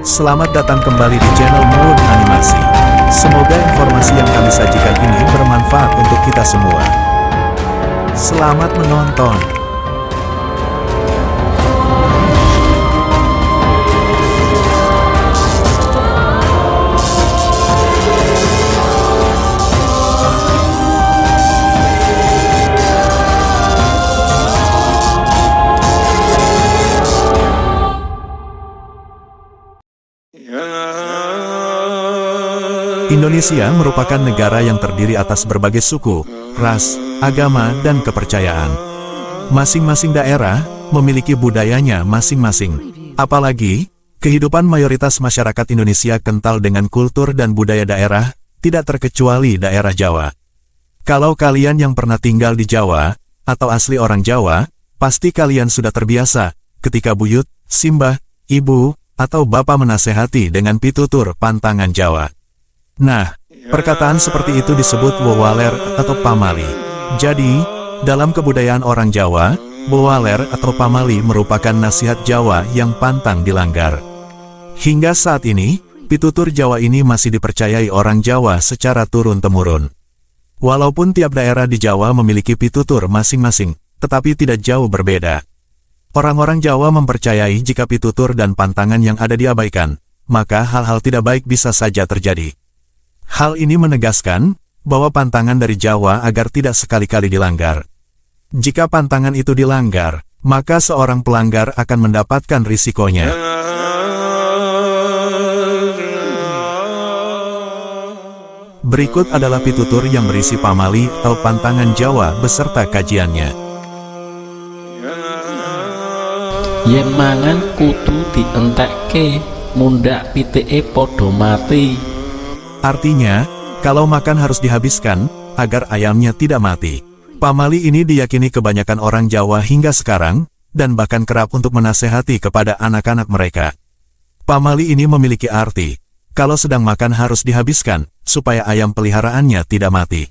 Selamat datang kembali di channel Mulut Animasi. Semoga informasi yang kami sajikan ini bermanfaat untuk kita semua. Selamat menonton. Indonesia merupakan negara yang terdiri atas berbagai suku, ras, agama, dan kepercayaan. Masing-masing daerah memiliki budayanya masing-masing. Apalagi, kehidupan mayoritas masyarakat Indonesia kental dengan kultur dan budaya daerah, tidak terkecuali daerah Jawa. Kalau kalian yang pernah tinggal di Jawa, atau asli orang Jawa, pasti kalian sudah terbiasa ketika buyut, simbah, ibu, atau bapak menasehati dengan pitutur pantangan Jawa. Nah, perkataan seperti itu disebut wowaler atau pamali. Jadi, dalam kebudayaan orang Jawa, wowaler atau pamali merupakan nasihat Jawa yang pantang dilanggar. Hingga saat ini, pitutur Jawa ini masih dipercayai orang Jawa secara turun-temurun. Walaupun tiap daerah di Jawa memiliki pitutur masing-masing, tetapi tidak jauh berbeda. Orang-orang Jawa mempercayai jika pitutur dan pantangan yang ada diabaikan, maka hal-hal tidak baik bisa saja terjadi. Hal ini menegaskan bahwa pantangan dari Jawa agar tidak sekali-kali dilanggar. Jika pantangan itu dilanggar, maka seorang pelanggar akan mendapatkan risikonya. Berikut adalah pitutur yang berisi pamali atau pantangan Jawa beserta kajiannya. Yen mangan kudu dientekke, mundhak pitike padha mati. Artinya, kalau makan harus dihabiskan, agar ayamnya tidak mati. Pamali ini diyakini kebanyakan orang Jawa hingga sekarang, dan bahkan kerap untuk menasehati kepada anak-anak mereka. Pamali ini memiliki arti, kalau sedang makan harus dihabiskan, supaya ayam peliharaannya tidak mati.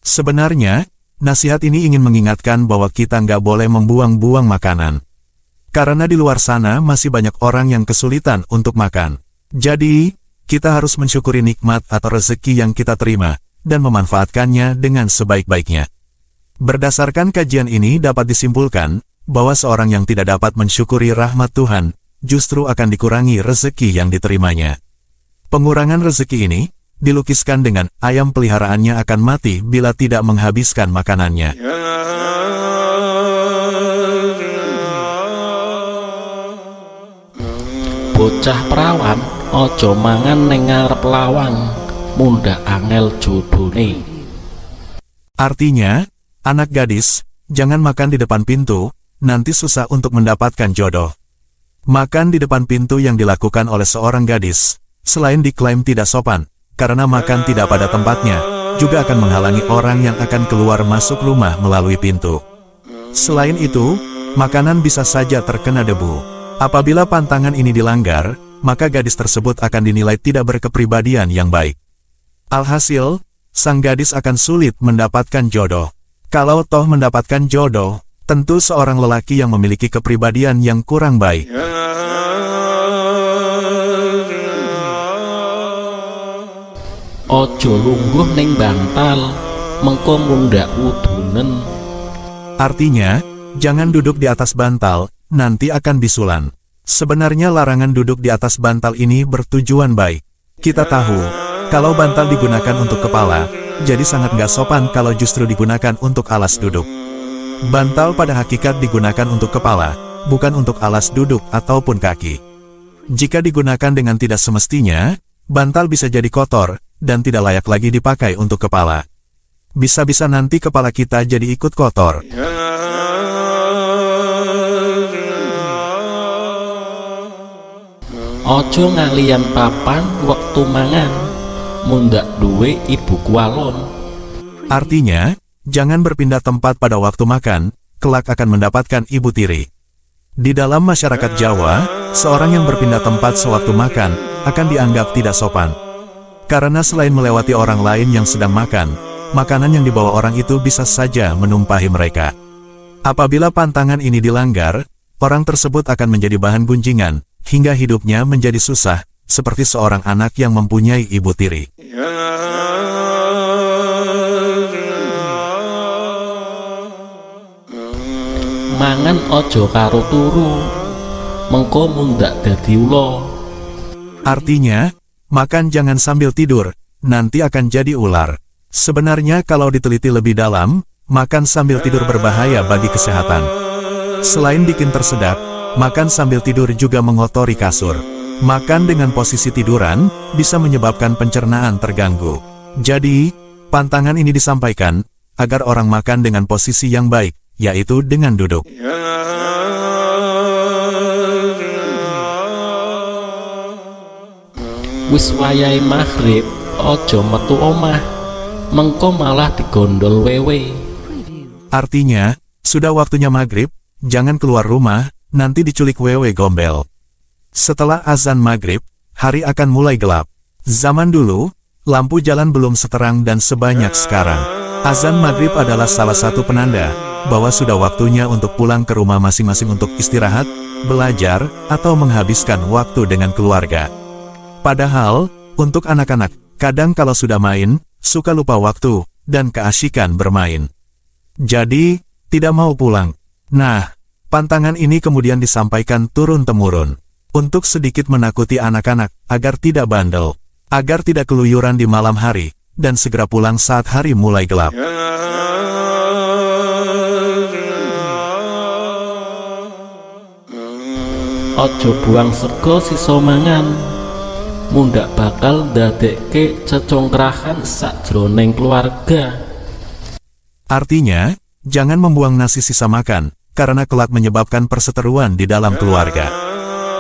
Sebenarnya, nasihat ini ingin mengingatkan bahwa kita nggak boleh membuang-buang makanan. Karena di luar sana masih banyak orang yang kesulitan untuk makan. Jadi, kita harus mensyukuri nikmat atau rezeki yang kita terima, dan memanfaatkannya dengan sebaik-baiknya. Berdasarkan kajian ini dapat disimpulkan, bahwa seorang yang tidak dapat mensyukuri rahmat Tuhan, justru akan dikurangi rezeki yang diterimanya. Pengurangan rezeki ini, dilukiskan dengan ayam peliharaannya akan mati bila tidak menghabiskan makanannya. Bocah perawan ojo mangan ning ngarep lawang, mundhak angel jodone. Artinya, anak gadis, jangan makan di depan pintu, nanti susah untuk mendapatkan jodoh. Makan di depan pintu yang dilakukan oleh seorang gadis, selain diklaim tidak sopan, karena makan tidak pada tempatnya, juga akan menghalangi orang yang akan keluar masuk rumah melalui pintu. Selain itu, makanan bisa saja terkena debu. Apabila pantangan ini dilanggar, maka gadis tersebut akan dinilai tidak berkepribadian yang baik. Alhasil, sang gadis akan sulit mendapatkan jodoh. Kalau toh mendapatkan jodoh, tentu seorang lelaki yang memiliki kepribadian yang kurang baik. Ojo lungguh ning bantal, mengko mundhak wudunen. Artinya, jangan duduk di atas bantal, nanti akan bisulan. Sebenarnya larangan duduk di atas bantal ini bertujuan baik. Kita tahu, kalau bantal digunakan untuk kepala, jadi sangat nggak sopan kalau justru digunakan untuk alas duduk. Bantal pada hakikat digunakan untuk kepala, bukan untuk alas duduk ataupun kaki. Jika digunakan dengan tidak semestinya, bantal bisa jadi kotor, dan tidak layak lagi dipakai untuk kepala. Bisa-bisa nanti kepala kita jadi ikut kotor. Ojo ngalian papan wektu mangan, mundhak duwe ibu kualon. Artinya, jangan berpindah tempat pada waktu makan, kelak akan mendapatkan ibu tiri. Di dalam masyarakat Jawa, seorang yang berpindah tempat sewaktu makan, akan dianggap tidak sopan. Karena selain melewati orang lain yang sedang makan, makanan yang dibawa orang itu bisa saja menumpahi mereka. Apabila pantangan ini dilanggar, orang tersebut akan menjadi bahan gunjingan, hingga hidupnya menjadi susah, seperti seorang anak yang mempunyai ibu tiri. Mangan ojo karo turu, mengko mundak dadi ula. Artinya, makan jangan sambil tidur, nanti akan jadi ular. Sebenarnya kalau diteliti lebih dalam, makan sambil tidur berbahaya bagi kesehatan. Selain bikin tersedak, makan sambil tidur juga mengotori kasur. Makan dengan posisi tiduran, bisa menyebabkan pencernaan terganggu. Jadi, pantangan ini disampaikan, agar orang makan dengan posisi yang baik, yaitu dengan duduk. Wis wayahe maghrib, ojo metu omah, mengko malah digondol wewe. Artinya, sudah waktunya maghrib, jangan keluar rumah, nanti diculik wewe gombel. Setelah azan maghrib, hari akan mulai gelap. Zaman dulu, lampu jalan belum seterang dan sebanyak sekarang. Azan maghrib adalah salah satu penanda bahwa sudah waktunya untuk pulang ke rumah masing-masing untuk istirahat, belajar, atau menghabiskan waktu dengan keluarga. Padahal, untuk anak-anak, kadang kalau sudah main, suka lupa waktu, dan keasyikan bermain. Jadi, tidak mau pulang. Nah, pantangan ini kemudian disampaikan turun-temurun, untuk sedikit menakuti anak-anak, agar tidak bandel, agar tidak keluyuran di malam hari, dan segera pulang saat hari mulai gelap. Ojo buang sego sisa mangan, mundak bakal ndadekke cecongkrahan sakjroning keluarga. Artinya, jangan membuang nasi sisa makan, karena kelak menyebabkan perseteruan di dalam keluarga.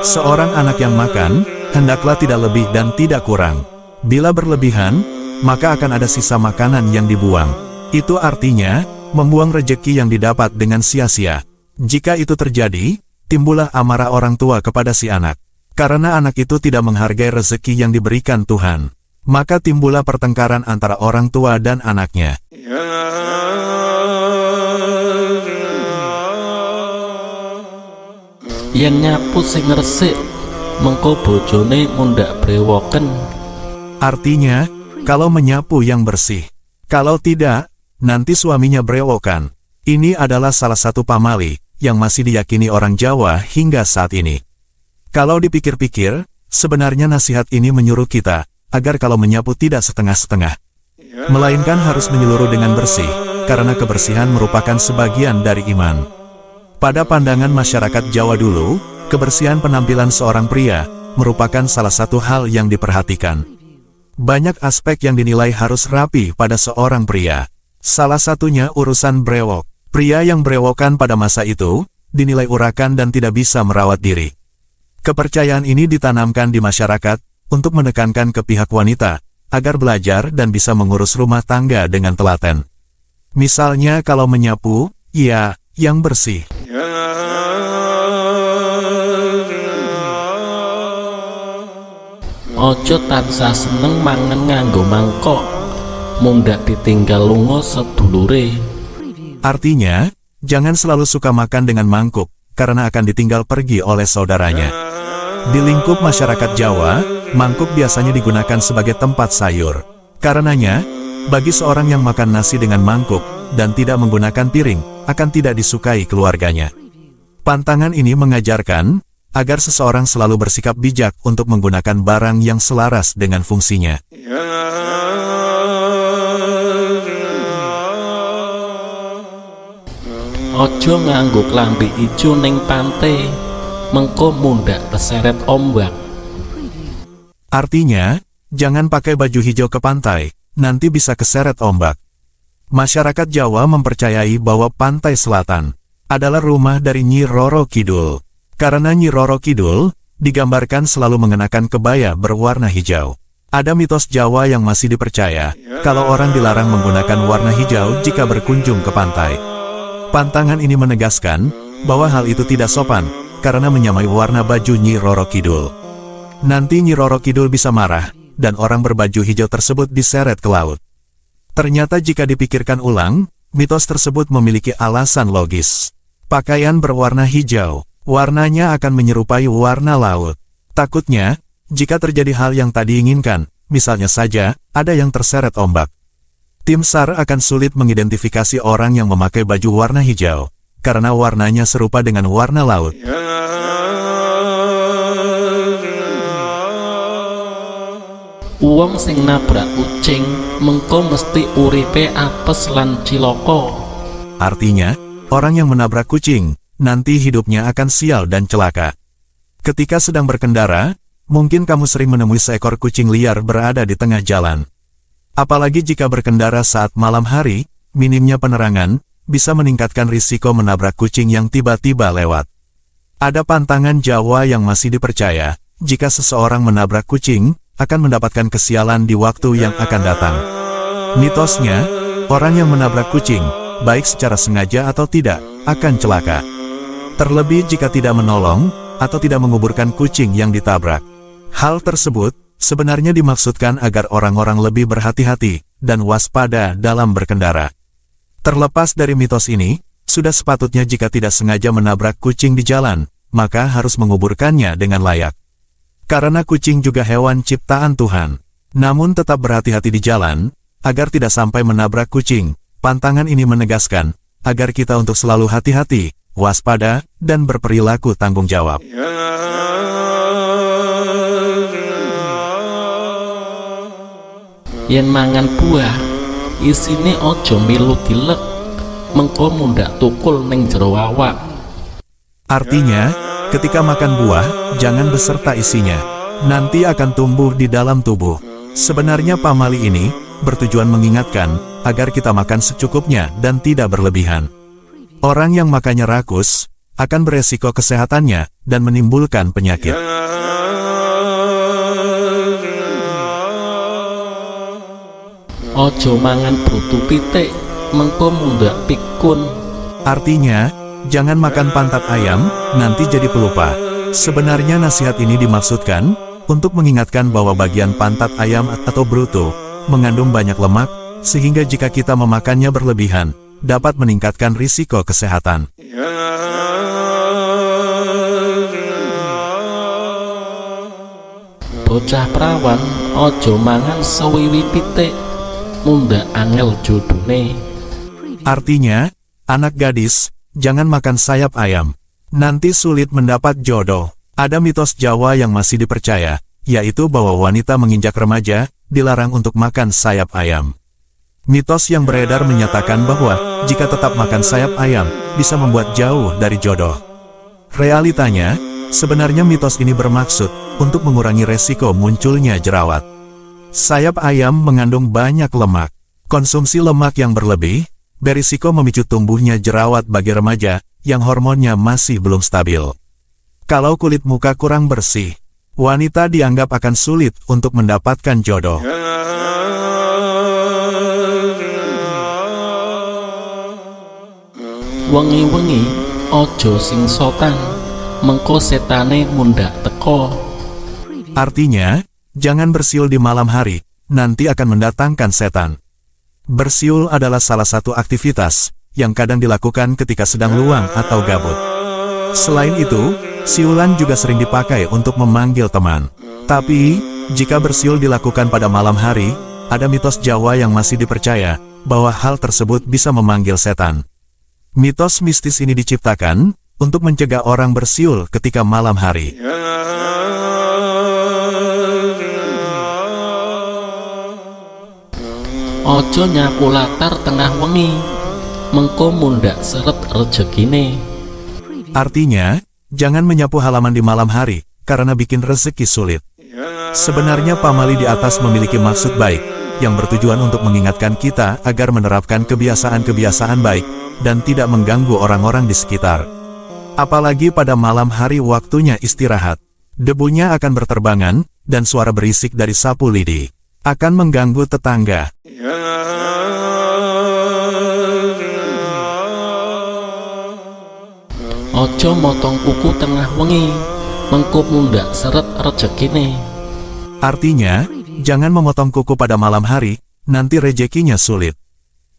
Seorang anak yang makan, hendaklah tidak lebih dan tidak kurang. Bila berlebihan, maka akan ada sisa makanan yang dibuang. Itu artinya, membuang rejeki yang didapat dengan sia-sia. Jika itu terjadi, timbullah amarah orang tua kepada si anak. Karena anak itu tidak menghargai rezeki yang diberikan Tuhan. Maka timbullah pertengkaran antara orang tua dan anaknya. Yen nyapu sing resik, mengko bojone mundak brewoken. Artinya, kalau menyapu yang bersih. Kalau tidak, nanti suaminya brewokan. Ini adalah salah satu pamali, yang masih diyakini orang Jawa hingga saat ini. Kalau dipikir-pikir, sebenarnya nasihat ini menyuruh kita, agar kalau menyapu tidak setengah-setengah. Melainkan harus menyeluruh dengan bersih, karena kebersihan merupakan sebagian dari iman. Pada pandangan masyarakat Jawa dulu, kebersihan penampilan seorang pria merupakan salah satu hal yang diperhatikan. Banyak aspek yang dinilai harus rapi pada seorang pria. Salah satunya urusan brewok. Pria yang brewokan pada masa itu, dinilai urakan dan tidak bisa merawat diri. Kepercayaan ini ditanamkan di masyarakat, untuk menekankan ke pihak wanita, agar belajar dan bisa mengurus rumah tangga dengan telaten. Misalnya kalau menyapu, ya, yang bersih. Ojo tansah seneng mangan nganggo mangkok, mundak ditinggal lunga sedulure. Artinya, jangan selalu suka makan dengan mangkuk, karena akan ditinggal pergi oleh saudaranya. Di lingkup masyarakat Jawa, mangkuk biasanya digunakan sebagai tempat sayur. Karenanya, bagi seorang yang makan nasi dengan mangkuk, dan tidak menggunakan piring, akan tidak disukai keluarganya. Pantangan ini mengajarkan, agar seseorang selalu bersikap bijak untuk menggunakan barang yang selaras dengan fungsinya. Ojo nganggo klambi ijo ning pantai, mengko mundak terseret ombak. Artinya, jangan pakai baju hijau ke pantai, nanti bisa keseret ombak. Masyarakat Jawa mempercayai bahwa pantai selatan adalah rumah dari Nyi Roro Kidul. Karena Nyi Roro Kidul digambarkan selalu mengenakan kebaya berwarna hijau. Ada mitos Jawa yang masih dipercaya, kalau orang dilarang menggunakan warna hijau jika berkunjung ke pantai. Pantangan ini menegaskan, bahwa hal itu tidak sopan, karena menyamai warna baju Nyi Roro Kidul. Nanti Nyi Roro Kidul bisa marah, dan orang berbaju hijau tersebut diseret ke laut. Ternyata jika dipikirkan ulang, mitos tersebut memiliki alasan logis. Pakaian berwarna hijau Warnanya akan menyerupai warna laut. Takutnya, jika terjadi hal yang tadi inginkan, misalnya saja, ada yang terseret ombak. Tim SAR akan sulit mengidentifikasi orang yang memakai baju warna hijau, karena warnanya serupa dengan warna laut. Wong sing nabrak kucing mengko mesti uripe apes lan cilaka. Artinya, orang yang menabrak kucing, nanti hidupnya akan sial dan celaka. Ketika sedang berkendara, mungkin kamu sering menemui seekor kucing liar berada di tengah jalan. Apalagi jika berkendara saat malam hari, minimnya penerangan bisa meningkatkan risiko menabrak kucing yang tiba-tiba lewat. Ada pantangan Jawa yang masih dipercaya, jika seseorang menabrak kucing, akan mendapatkan kesialan di waktu yang akan datang. Mitosnya, orang yang menabrak kucing, baik secara sengaja atau tidak, akan celaka. Terlebih jika tidak menolong, atau tidak menguburkan kucing yang ditabrak. Hal tersebut, sebenarnya dimaksudkan agar orang-orang lebih berhati-hati, dan waspada dalam berkendara. Terlepas dari mitos ini, sudah sepatutnya jika tidak sengaja menabrak kucing di jalan, maka harus menguburkannya dengan layak. Karena kucing juga hewan ciptaan Tuhan. Namun tetap berhati-hati di jalan, agar tidak sampai menabrak kucing. Pantangan ini menegaskan, agar kita untuk selalu hati-hati, waspada, dan berperilaku tanggung jawab. Yen mangan buah, isine ojo milu dilek, mengko mundhak tukul ning jero awak. Artinya, ketika makan buah, jangan beserta isinya. Nanti akan tumbuh di dalam tubuh. Sebenarnya pamali ini bertujuan mengingatkan agar kita makan secukupnya dan tidak berlebihan. Orang yang makannya rakus akan beresiko kesehatannya dan menimbulkan penyakit. Ojo mangan brutu pitik, mengko mundhak pikun. Artinya, jangan makan pantat ayam, nanti jadi pelupa. Sebenarnya nasihat ini dimaksudkan untuk mengingatkan bahwa bagian pantat ayam atau brutu mengandung banyak lemak, sehingga jika kita memakannya berlebihan, dapat meningkatkan risiko kesehatan. Bocah perawan, ojo mangan sewiwi pitik, mundhak angel jodone. Artinya, anak gadis, jangan makan sayap ayam. Nanti sulit mendapat jodoh. Ada mitos Jawa yang masih dipercaya, yaitu bahwa wanita menginjak remaja, dilarang untuk makan sayap ayam. Mitos yang beredar menyatakan bahwa, jika tetap makan sayap ayam, bisa membuat jauh dari jodoh. Realitanya, sebenarnya mitos ini bermaksud untuk mengurangi resiko munculnya jerawat. Sayap ayam mengandung banyak lemak. Konsumsi lemak yang berlebih, berisiko memicu tumbuhnya jerawat bagi remaja, yang hormonnya masih belum stabil. Kalau kulit muka kurang bersih, wanita dianggap akan sulit untuk mendapatkan jodoh. Wengi-wengi, ojo sing sotan, mengko setane mundhak teko. Artinya, jangan bersiul di malam hari, nanti akan mendatangkan setan. Bersiul adalah salah satu aktivitas yang kadang dilakukan ketika sedang luang atau gabut. Selain itu, siulan juga sering dipakai untuk memanggil teman. Tapi, jika bersiul dilakukan pada malam hari, ada mitos Jawa yang masih dipercaya bahwa hal tersebut bisa memanggil setan. Mitos mistis ini diciptakan untuk mencegah orang bersiul ketika malam hari. Ojo nyapu latar tengah wengi, mengko mundhak seret rejekine. Artinya, jangan menyapu halaman di malam hari, karena bikin rezeki sulit. Sebenarnya pamali di atas memiliki maksud baik, yang bertujuan untuk mengingatkan kita agar menerapkan kebiasaan-kebiasaan baik, dan tidak mengganggu orang-orang di sekitar. Apalagi pada malam hari waktunya istirahat. Debunya akan berterbangan, dan suara berisik dari sapu lidi akan mengganggu tetangga. Ojo motong kuku tengah wengi, mengko mundhak seret rejekine. Artinya, jangan memotong kuku pada malam hari, nanti rezekinya sulit.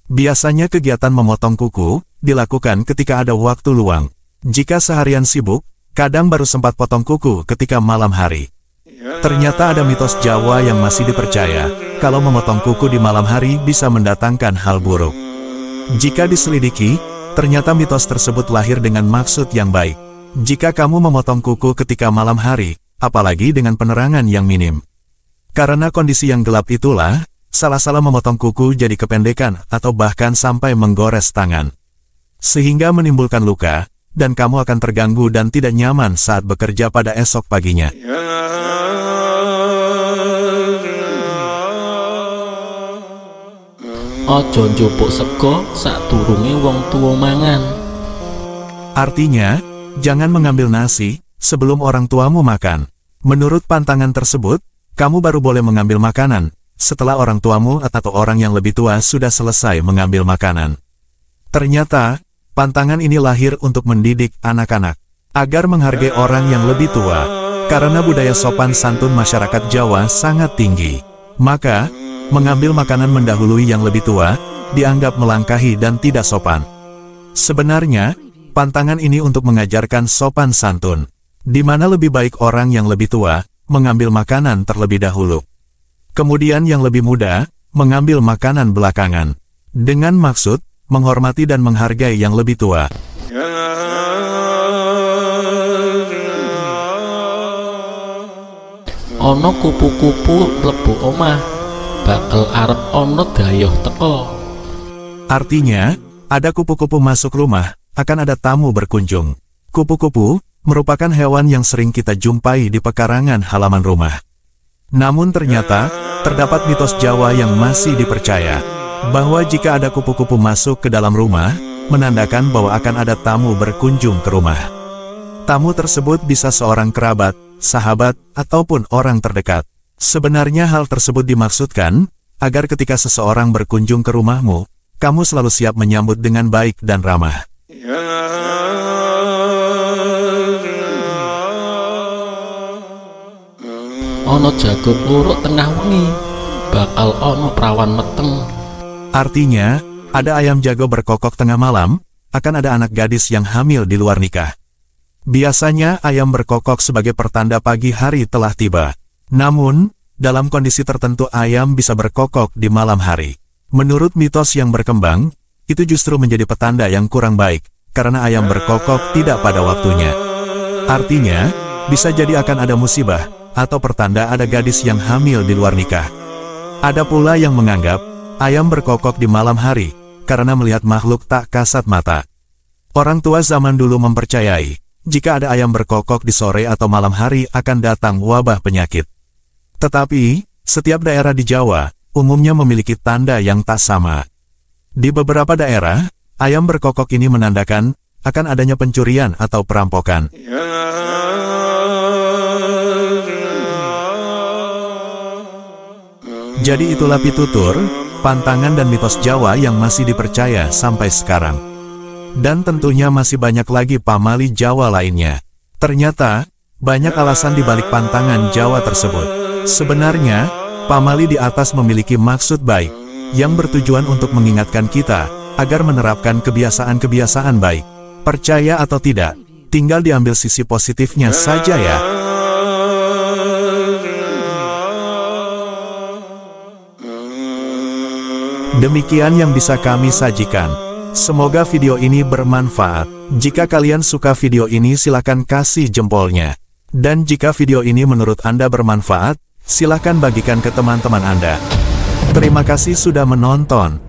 Biasanya kegiatan memotong kuku dilakukan ketika ada waktu luang. Jika seharian sibuk, kadang baru sempat potong kuku ketika malam hari. Ternyata ada mitos Jawa yang masih dipercaya, kalau memotong kuku di malam hari bisa mendatangkan hal buruk. Jika diselidiki, ternyata mitos tersebut lahir dengan maksud yang baik. Jika kamu memotong kuku ketika malam hari, apalagi dengan penerangan yang minim. Karena kondisi yang gelap itulah, salah-salah memotong kuku jadi kependekan atau bahkan sampai menggores tangan. Sehingga menimbulkan luka, dan kamu akan terganggu dan tidak nyaman saat bekerja pada esok paginya. Ojo njupuk sego sadurunge wong tuwa mangan. Artinya, jangan mengambil nasi sebelum orang tuamu makan. Menurut pantangan tersebut, kamu baru boleh mengambil makanan setelah orang tuamu atau orang yang lebih tua sudah selesai mengambil makanan. Ternyata, pantangan ini lahir untuk mendidik anak-anak agar menghargai orang yang lebih tua, karena budaya sopan santun masyarakat Jawa sangat tinggi. Maka, mengambil makanan mendahului yang lebih tua dianggap melangkahi dan tidak sopan. Sebenarnya, pantangan ini untuk mengajarkan sopan santun, di mana lebih baik orang yang lebih tua mengambil makanan terlebih dahulu. Kemudian yang lebih muda mengambil makanan belakangan, dengan maksud menghormati dan menghargai yang lebih tua. Ono kupu-kupu mlebu omah, bakal arep ono dayoh teko. Artinya, ada kupu-kupu masuk rumah, akan ada tamu berkunjung. Kupu-kupu merupakan hewan yang sering kita jumpai di pekarangan halaman rumah. Namun ternyata, terdapat mitos Jawa yang masih dipercaya, bahwa jika ada kupu-kupu masuk ke dalam rumah, menandakan bahwa akan ada tamu berkunjung ke rumah. Tamu tersebut bisa seorang kerabat, sahabat, ataupun orang terdekat. Sebenarnya hal tersebut dimaksudkan, agar ketika seseorang berkunjung ke rumahmu, kamu selalu siap menyambut dengan baik dan ramah. Ono jago luruk tengah wengi, bakal ono prawan meteng. Artinya, ada ayam jago berkokok tengah malam, akan ada anak gadis yang hamil di luar nikah. Biasanya ayam berkokok sebagai pertanda pagi hari telah tiba. Namun, dalam kondisi tertentu ayam bisa berkokok di malam hari. Menurut mitos yang berkembang, itu justru menjadi petanda yang kurang baik, karena ayam berkokok tidak pada waktunya. Artinya, bisa jadi akan ada musibah, atau pertanda ada gadis yang hamil di luar nikah. Ada pula yang menganggap, ayam berkokok di malam hari, karena melihat makhluk tak kasat mata. Orang tua zaman dulu mempercayai, jika ada ayam berkokok di sore atau malam hari akan datang wabah penyakit. Tetapi, setiap daerah di Jawa, umumnya memiliki tanda yang tak sama. Di beberapa daerah, ayam berkokok ini menandakan, akan adanya pencurian atau perampokan. Jadi itulah pitutur, pantangan dan mitos Jawa yang masih dipercaya sampai sekarang. Dan tentunya masih banyak lagi pamali Jawa lainnya. Ternyata, banyak alasan di balik pantangan Jawa tersebut. Sebenarnya, pamali di atas memiliki maksud baik, yang bertujuan untuk mengingatkan kita, agar menerapkan kebiasaan-kebiasaan baik. Percaya atau tidak, tinggal diambil sisi positifnya saja ya. Demikian yang bisa kami sajikan. Semoga video ini bermanfaat. Jika kalian suka video ini silakan kasih jempolnya. Dan jika video ini menurut Anda bermanfaat, silakan bagikan ke teman-teman Anda. Terima kasih sudah menonton.